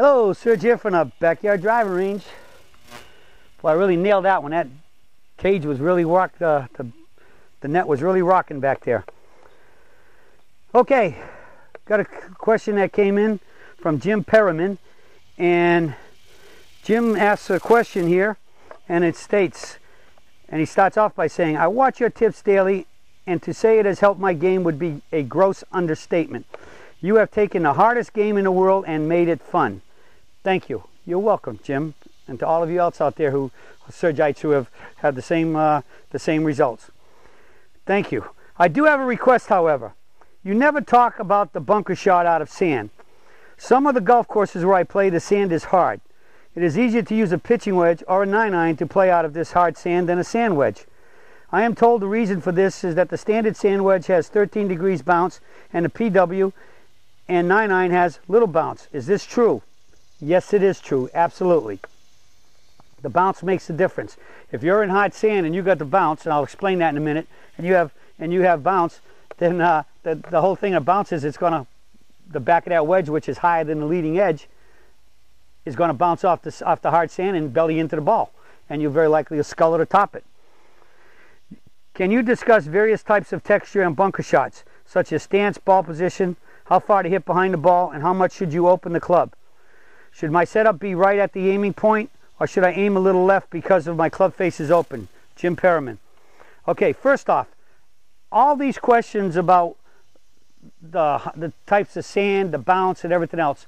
Hello, Serge here from the backyard driving range. Well, I really nailed that one. That cage was really rocked. The net was really rocking back there. Okay, got a question that came in from Jim Perriman, and Jim asks a question here, and it states, and he starts off by saying, I watch your tips daily, and to say it has helped my game would be a gross understatement. You have taken the hardest game in the world and made it fun. Thank you. You're welcome, Jim, and to all of you else out there who Sergeites who have had the same results. Thank you. I do have a request, however. You never talk about the bunker shot out of sand. Some of the golf courses where I play, the sand is hard. It is easier to use a pitching wedge or a 9-iron to play out of this hard sand than a sand wedge. I am told the reason for this is that the standard sand wedge has 13 degrees bounce and the PW and 9-iron has little bounce. Is this true? Yes, it is true. Absolutely. The bounce makes a difference. If you're in hard sand and you got the bounce, and I'll explain that in a minute, and you have bounce, then the whole thing of bounce is the back of that wedge, which is higher than the leading edge, is going to bounce off the hard sand and belly into the ball, and you're very likely to scull it or top it. Can you discuss various types of texture and bunker shots, such as stance, ball position, how far to hit behind the ball, and how much should you open the club? Should my setup be right at the aiming point, or should I aim a little left because of my club face is open? Jim Perriman. Okay, first off, all these questions about the types of sand, the bounce, and everything else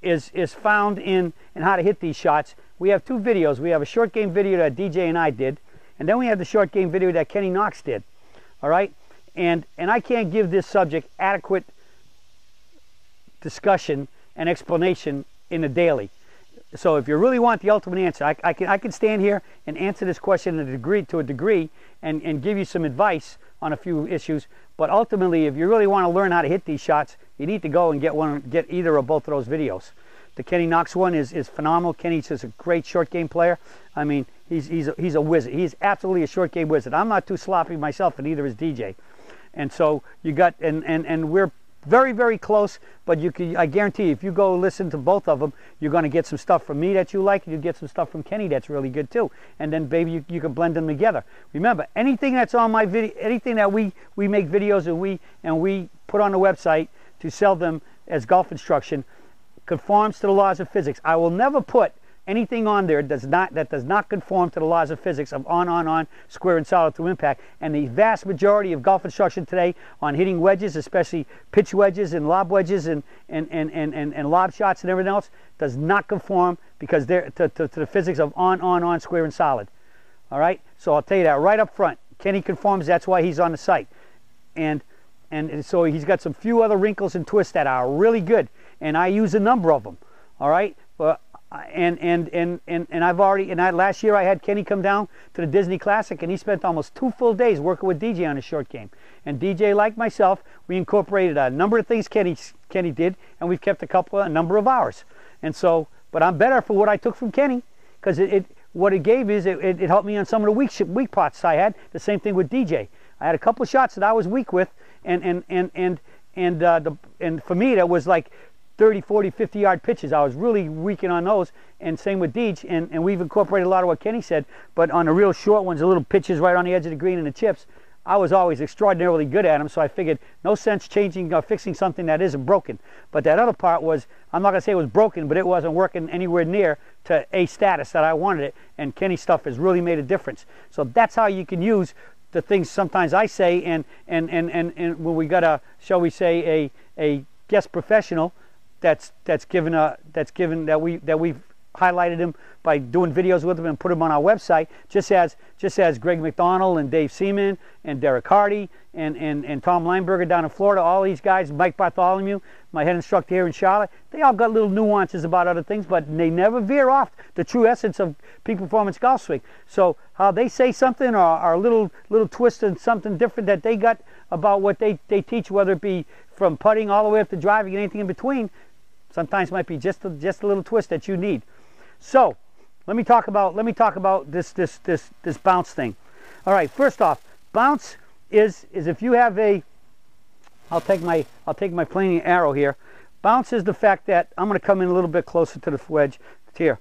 is found in how to hit these shots. We have two videos. We have a short game video that DJ and I did, and then we have the short game video that Kenny Knox did. All right? And I can't give this subject adequate discussion and explanation in a daily. So if you really want the ultimate answer, I can stand here and answer this question to a degree and give you some advice on a few issues. But ultimately, if you really want to learn how to hit these shots, you need to go and get either or both of those videos. The Kenny Knox one is phenomenal. Kenny's just a great short game player. I mean, he's a wizard. He's absolutely a short game wizard. I'm not too sloppy myself, and neither is DJ. And so you got and we're very, very close, but I guarantee you, if you go listen to both of them, you're going to get some stuff from me that you like, and you get some stuff from Kenny that's really good too. And then, baby, you can blend them together. Remember, anything that's on my video, anything that we make videos and we put on the website to sell them as golf instruction, conforms to the laws of physics. I will never put anything on there that does not conform to the laws of physics of on, square and solid through impact. And the vast majority of golf instruction today on hitting wedges, especially pitch wedges and lob wedges and lob shots and everything else, does not conform because they're to the physics of on, square and solid. All right? So I'll tell you that right up front. Kenny conforms, that's why he's on the site. And so he's got some few other wrinkles and twists that are really good. And I use a number of them. All right? But last year I had Kenny come down to the Disney Classic, and he spent almost 2 full days working with DJ on his short game. And DJ, like myself, we incorporated a number of things Kenny did, and we've kept a number of ours. And so, but I'm better for what I took from Kenny, because what it gave is it helped me on some of the weak spots I had. The same thing with DJ. I had a couple of shots that I was weak with, and for me that was like 30, 40, 50-yard pitches. I was really weaking on those, and same with Deej, and we've incorporated a lot of what Kenny said, but on the real short ones, the little pitches right on the edge of the green and the chips, I was always extraordinarily good at them, so I figured no sense changing or fixing something that isn't broken. But that other part was, I'm not going to say it was broken, but it wasn't working anywhere near to a status that I wanted it, and Kenny's stuff has really made a difference. So that's how you can use the things sometimes I say, and when we got shall we say, a guest professional that we've highlighted him by doing videos with him and put him on our website, just as Greg McDonald and Dave Seaman and Derek Hardy and Tom Lineberger down in Florida, all these guys, Mike Bartholomew, my head instructor here in Charlotte, they all got little nuances about other things, but they never veer off the true essence of peak performance golf swing. So how they say something, or a little twist and something different that they got about what they teach, whether it be from putting all the way up to driving and anything in between, sometimes might be just a little twist that you need. So let me talk about this bounce thing. All right, first off, bounce is if you have I'll take my planing arrow here. Bounce is the fact that, I'm going to come in a little bit closer to the wedge here.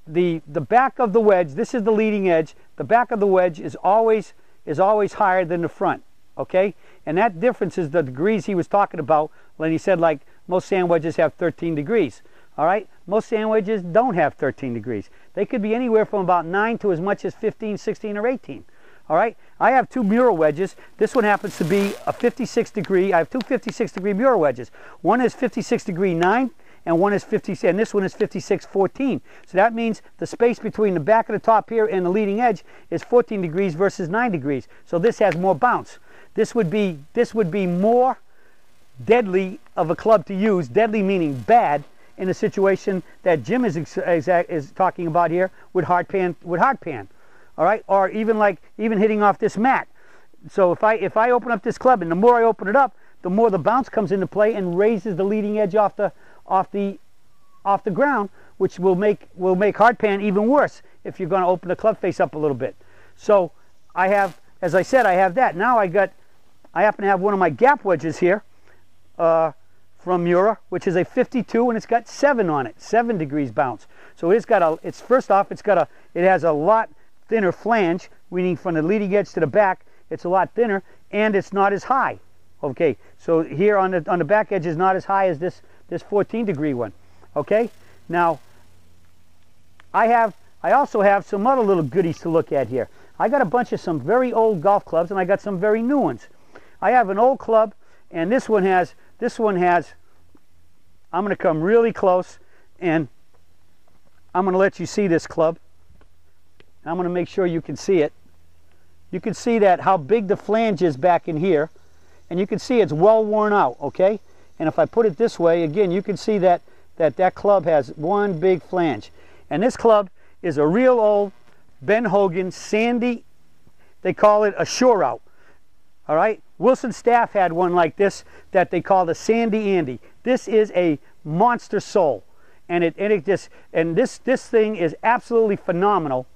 The back of the wedge, this is the leading edge, the back of the wedge is always higher than the front, okay? And that difference is the degrees he was talking about when he said, like, most sand wedges have 13 degrees, all right? Most sand wedges don't have 13 degrees. They could be anywhere from about 9 to as much as 15, 16, or 18, all right? I have two Mura wedges. This one happens to be a 56 degree. I have two 56 degree Mura wedges. One is 56 degree 9, and one is 50, and this one is 56.14. So that means the space between the back of the top here and the leading edge is 14 degrees versus 9 degrees. So this has more bounce. This would be more deadly of a club to use, deadly meaning bad, in a situation that Jim is talking about here with hard pan, all right, or even hitting off this mat. So if I open up this club, and the more I open it up, the more the bounce comes into play and raises the leading edge off the ground, which will make hard pan even worse if you're going to open the club face up a little bit. So I have, as I said, I have that. Now I happen to have one of my gap wedges here from Mura, which is a 52, and it's got 7 on it, 7 degrees bounce. So first off, it has a lot thinner flange, meaning from the leading edge to the back, it's a lot thinner, and it's not as high. Okay, so here on the back edge is not as high as this 14 degree one. Okay, now I also have some other little goodies to look at here. I got a bunch of some very old golf clubs, and I got some very new ones. I have an old club, and this one has, I'm going to come really close, and I'm going to let you see this club. I'm going to make sure you can see it. You can see that how big the flange is back in here, and you can see it's well worn out, okay? And if I put it this way, again, you can see that club has one big flange. And this club is a real old Ben Hogan sandy, they call it a shore out, all right? Wilson Staff had one like this that they called a Sandy Andy. This is a monster sole, and this thing is absolutely phenomenal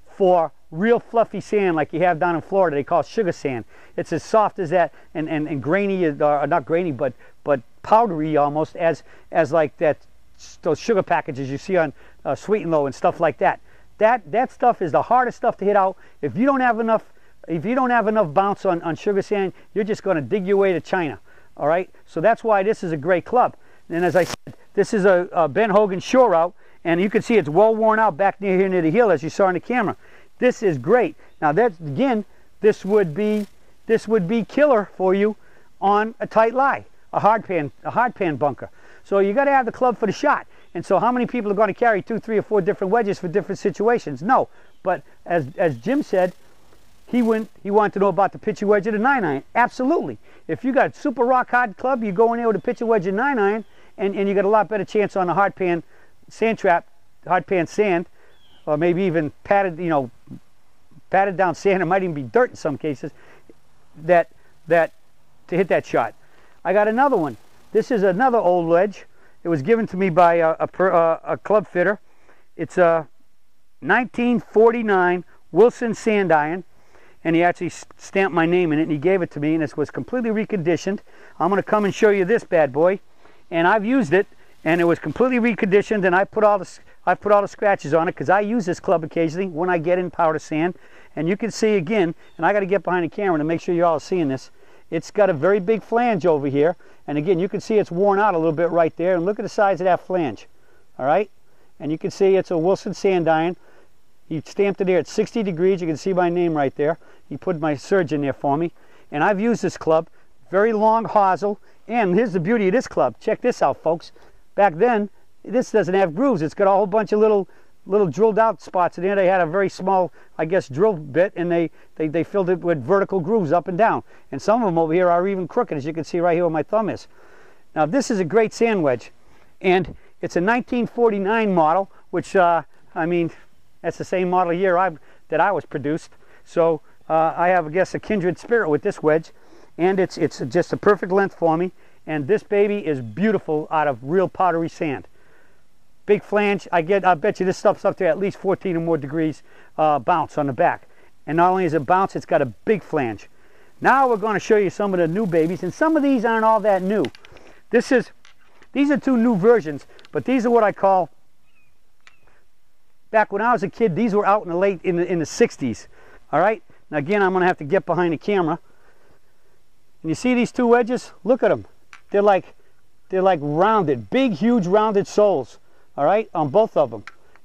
for real fluffy sand like you have down in Florida. They call it sugar sand. It's as soft as that, and grainy, not grainy, but powdery almost, as like those sugar packages you see on Sweet and Low and stuff like that. That stuff is the hardest stuff to hit out. If you don't have enough bounce on sugar sand, you're just going to dig your way to China. All right. So that's why this is a great club. And as I said, this is a Ben Hogan shore out, and you can see it's well worn out back near the heel, as you saw in the camera. This is great. Now this would be killer for you on a tight lie, a hard pan bunker. So you got to have the club for the shot. And so how many people are going to carry 2, 3, or 4 different wedges for different situations? No. But as Jim said, he wanted to know about the pitching wedge of the 9-iron. Absolutely. If you got super rock hard club, you go in there with a pitching wedge of 9-iron, and you got a lot better chance on the hard pan sand trap, hard pan sand, or maybe even padded down sand. It might even be dirt in some cases. That to hit that shot. I got another one. This is another old wedge. It was given to me by a club fitter. It's a 1949 Wilson sand iron, and he actually stamped my name in it, and he gave it to me, and it was completely reconditioned. I'm going to come and show you this bad boy, and I've used it, and it was completely reconditioned, and I've put all the scratches on it because I use this club occasionally when I get in powder sand. And you can see again, and I got to get behind the camera to make sure you're all seeing this. It's got a very big flange over here, and again, you can see it's worn out a little bit right there, and look at the size of that flange, all right? And you can see it's a Wilson sand iron. He stamped it there at 60 degrees. You can see my name right there. He put my surge in there for me, and I've used this club. Very long hosel, and here's the beauty of this club. Check this out, folks. Back then, this doesn't have grooves. It's got a whole bunch of little drilled out spots in there. They had a very small, I guess, drill bit, and they filled it with vertical grooves up and down. And some of them over here are even crooked, as you can see right here where my thumb is. Now this is a great sand wedge, and it's a 1949 model, which I mean, that's the same model year that I was produced. So I have, I guess, a kindred spirit with this wedge, and it's just a perfect length for me. And this baby is beautiful out of real powdery sand. Big flange. I bet you this stuff's up to at least 14 or more degrees bounce on the back. And not only is it bounce, it's got a big flange. Now we're going to show you some of the new babies, and some of these aren't all that new. This is These are two new versions, but these are what I call, back when I was a kid, these were out in the 60s. All right, now again, I'm gonna have to get behind the camera. And you see these two wedges? Look at them. They're like rounded, big, huge, rounded soles. All right, on both of them.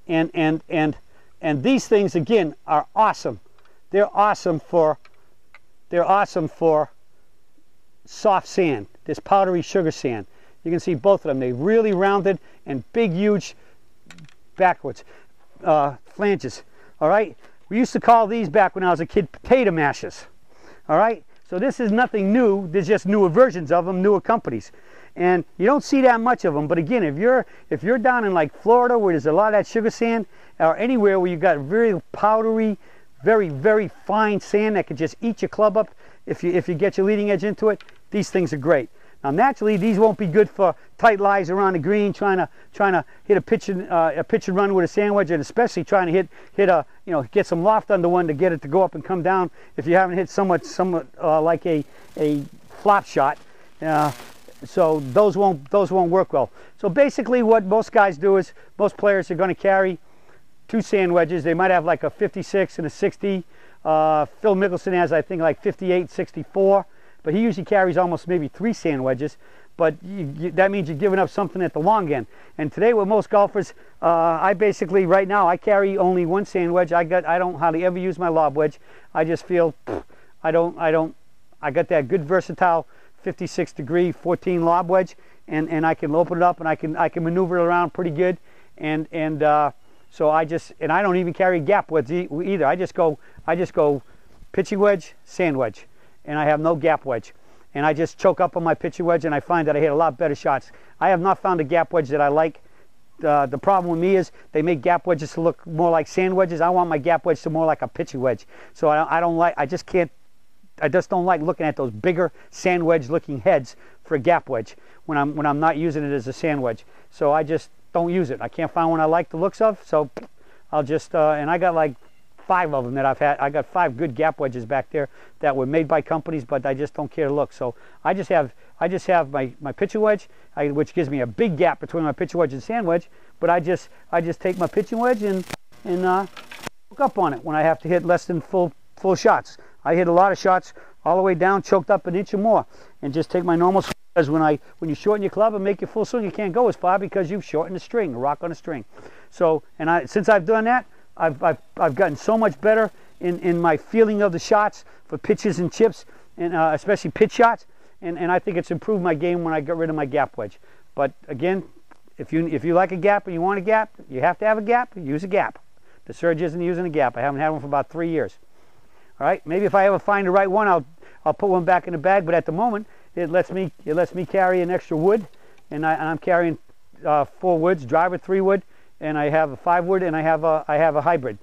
And these things again are awesome. They're awesome for soft sand, this powdery sugar sand. You can see both of them. They're really rounded and big, huge backwards flanges. All right, we used to call these back when I was a kid potato mashers. All right, so this is nothing new. There's just newer versions of them, newer companies, and you don't see that much of them. But again, if you're down in like Florida where there's a lot of that sugar sand, or anywhere where you've got very powdery, very, very fine sand that could just eat your club up if you get your leading edge into it, these things are great. Now naturally, these won't be good for tight lies around the green, trying to hit a pitch and run with a sand wedge, and especially trying to get some loft under one to get it to go up and come down. If you haven't hit somewhat like a flop shot, so those won't work well. So basically, what most guys do is most players are going to carry two sand wedges. They might have like a 56 and a 60. Phil Mickelson has, I think, like 58, 64. But he usually carries almost maybe 3 sand wedges, but that means you're giving up something at the long end. And today with most golfers, I basically, right now, I carry only 1 sand wedge. I don't hardly ever use my lob wedge. I just feel, I got that good versatile 56 degree 14 lob wedge, and I can open it up and I can maneuver it around pretty good. So I don't even carry gap wedge either. I just go pitching wedge, sand wedge. And I have no gap wedge, and I just choke up on my pitching wedge, and I find that I hit a lot better shots. I have not found a gap wedge that I like. The problem with me is they make gap wedges to look more like sand wedges. I want my gap wedge to more like a pitching wedge. So I just don't like looking at those bigger sand wedge looking heads for a gap wedge when I'm not using it as a sand wedge. So I just don't use it. I can't find one I like the looks of, so I'll just and I got like 5 of them that I've had. I got 5 good gap wedges back there that were made by companies, but I just don't care to look. So I just have my pitching wedge, which gives me a big gap between my pitching wedge and sand wedge. But I just take my pitching wedge and choke up on it when I have to hit less than full shots. I hit a lot of shots all the way down, choked up an inch or more, and just take my normal swing. Because when you shorten your club and make your full swing, you can't go as far because you've shortened the string, a rock on a string. So since I've done that, I've gotten so much better in my feeling of the shots for pitches and chips, and especially pitch shots, and I think it's improved my game when I got rid of my gap wedge. But again, if you like a gap and you want a gap, you have to have a gap. Use a gap. The Surge isn't using a gap. I haven't had one for about 3 years. All right, maybe if I ever find the right one, I'll put one back in the bag. But at the moment, it lets me carry an extra wood, and I'm carrying 4 woods, driver 3 wood. And I have a 5 wood, and I have a hybrid,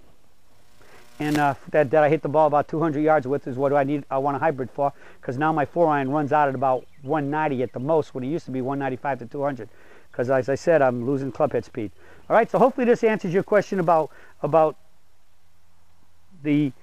and that I hit the ball about 200 yards with is what I want a hybrid for, because now my 4-iron runs out at about 190 at the most, when it used to be 195 to 200, because as I said, I'm losing club head speed. All right, so hopefully this answers your question about the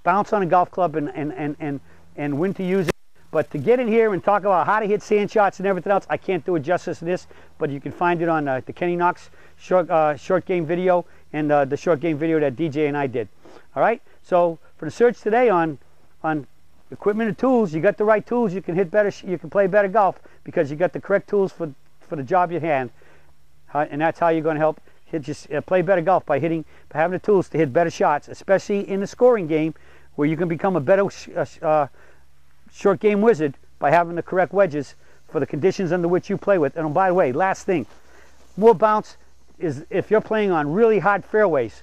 bounce on a golf club and when to use it. But to get in here and talk about how to hit sand shots and everything else, I can't do it justice in this, but you can find it on the Kenny Knox short game video and the short game video that DJ and I did. All right, so for the search today on equipment and tools, you got the right tools, you can hit better, you can play better golf because you got the correct tools for the job you hand, and that's how you're going to help play better golf by having the tools to hit better shots, especially in the scoring game, where you can become a better short game wizard by having the correct wedges for the conditions under which you play with. And by the way, last thing, more bounce is if you're playing on really hard fairways.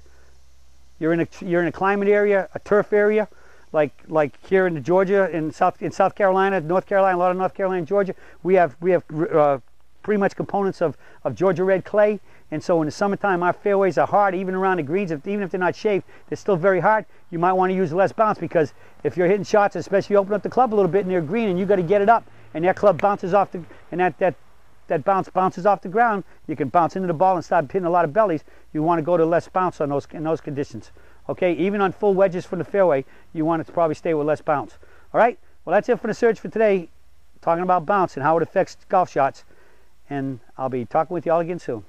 You're in a climate area, a turf area, like here in Georgia, in South Carolina, North Carolina, a lot of North Carolina and Georgia. We have pretty much components of Georgia red clay, and so in the summertime our fairways are hard, even around the greens. Even if they're not shaved, they're still very hard. You might want to use less bounce, because if you're hitting shots, especially if you open up the club a little bit near green and you got to get it up, and that club bounces off that bounce bounces off the ground, you can bounce into the ball and start hitting a lot of bellies. You want to go to less bounce in those conditions. Okay, even on full wedges from the fairway, you want it to probably stay with less bounce. All right, well that's it for the search for today, talking about bounce and how it affects golf shots. and I'll be talking with you all again soon.